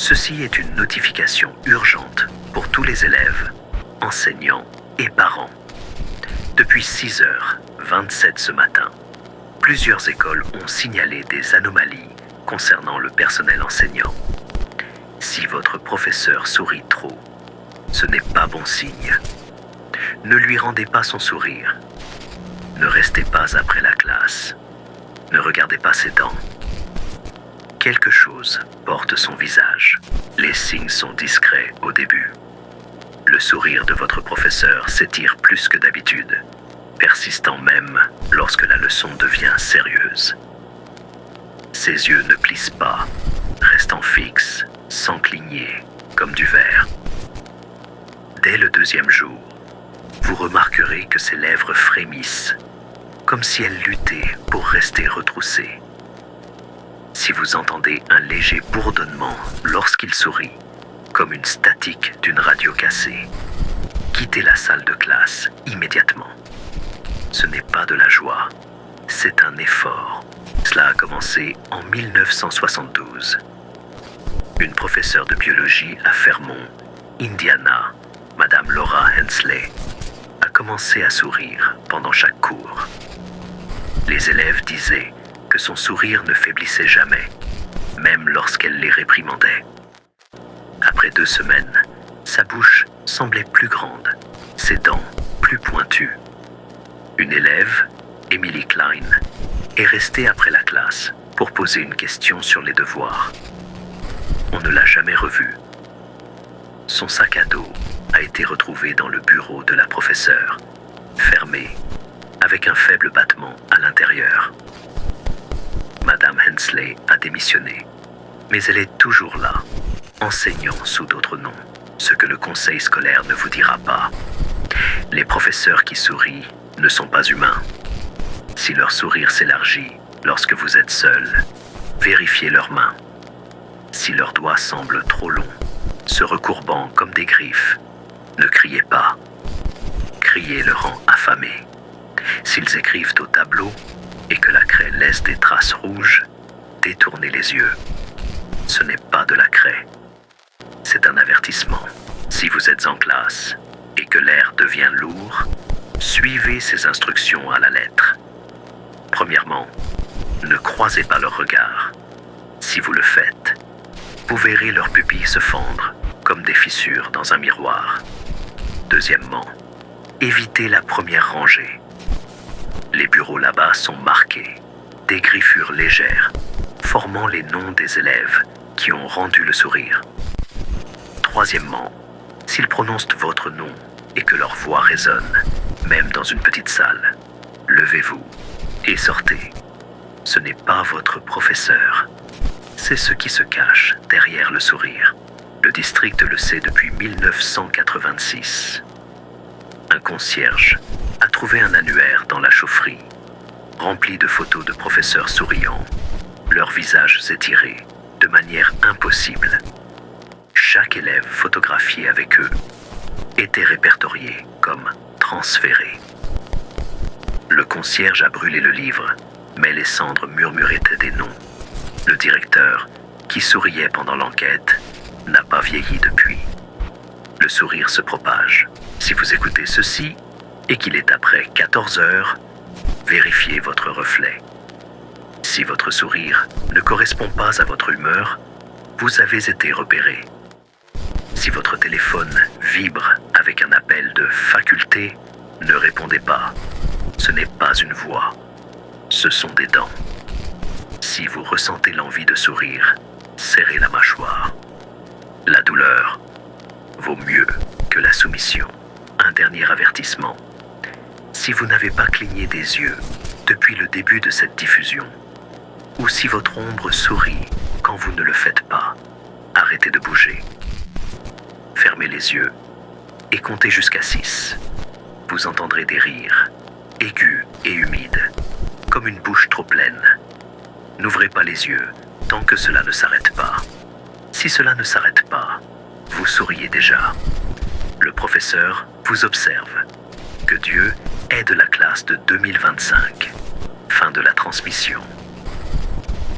Ceci est une notification urgente pour tous les élèves, enseignants et parents. Depuis 6h27 ce matin, plusieurs écoles ont signalé des anomalies concernant le personnel enseignant. Si votre professeur sourit trop, ce n'est pas bon signe. Ne lui rendez pas son sourire. Ne restez pas après la classe. Ne regardez pas ses dents. Quelque chose porte son visage. Les signes sont discrets au début. Le sourire de votre professeur s'étire plus que d'habitude, persistant même lorsque la leçon devient sérieuse. Ses yeux ne plissent pas, restant fixes, sans cligner, comme du verre. Dès le deuxième jour, vous remarquerez que ses lèvres frémissent, comme si elles luttaient pour rester retroussées. Si vous entendez un léger bourdonnement lorsqu'il sourit, comme une statique d'une radio cassée, quittez la salle de classe immédiatement. Ce n'est pas de la joie, c'est un effort. Cela a commencé en 1972. Une professeure de biologie à Fairmont, Indiana, Madame Laura Hensley, a commencé à sourire pendant chaque cours. Les élèves disaient que son sourire ne faiblissait jamais, même lorsqu'elle les réprimandait. Après 2 semaines, sa bouche semblait plus grande, ses dents plus pointues. Une élève, Emily Klein, est restée après la classe pour poser une question sur les devoirs. On ne l'a jamais revue. Son sac à dos a été retrouvé dans le bureau de la professeure, fermé, avec un faible battement à l'intérieur. Madame Hensley a démissionné, mais elle est toujours là, enseignant sous d'autres noms, ce que le conseil scolaire ne vous dira pas. Les professeurs qui sourient ne sont pas humains. Si leur sourire s'élargit lorsque vous êtes seul, vérifiez leurs mains. Si leurs doigts semblent trop longs, se recourbant comme des griffes, ne criez pas. Crier le rend affamé. S'ils écrivent au tableau et que la craie laisse des traces rouges, détournez les yeux. Ce n'est pas de la craie. C'est un avertissement. Si vous êtes en classe et que l'air devient lourd, suivez ces instructions à la lettre. Premièrement, ne croisez pas leurs regards. Si vous le faites, vous verrez leurs pupilles se fendre comme des fissures dans un miroir. Deuxièmement, évitez la première rangée. Les bureaux là-bas sont marqués, des griffures légères, formant les noms des élèves qui ont rendu le sourire. Troisièmement, s'ils prononcent votre nom et que leur voix résonne, même dans une petite salle, levez-vous et sortez. Ce n'est pas votre professeur. C'est ce qui se cache derrière le sourire. Le district le sait depuis 1986. Un concierge a trouvé un annuaire dans la chaufferie, rempli de photos de professeurs souriants, leurs visages étirés, de manière impossible. Chaque élève photographié avec eux était répertorié comme transféré. Le concierge a brûlé le livre, mais les cendres murmuraient des noms. Le directeur, qui souriait pendant l'enquête, n'a pas vieilli depuis. Le sourire se propage. Si vous écoutez ceci et qu'il est après 14 heures, vérifiez votre reflet. Si votre sourire ne correspond pas à votre humeur, vous avez été repéré. Si votre téléphone vibre avec un appel de faculté, ne répondez pas. Ce n'est pas une voix, ce sont des dents. Si vous ressentez l'envie de sourire, serrez la mâchoire. La douleur vaut mieux que la soumission. Un dernier avertissement. Si vous n'avez pas cligné des yeux depuis le début de cette diffusion, ou si votre ombre sourit quand vous ne le faites pas, arrêtez de bouger. Fermez les yeux et comptez jusqu'à 6. Vous entendrez des rires, aigus et humides, comme une bouche trop pleine. N'ouvrez pas les yeux tant que cela ne s'arrête pas. Si cela ne s'arrête pas, vous souriez déjà. Le professeur vous observe. Que Dieu aide la classe de 2025. Fin de la transmission.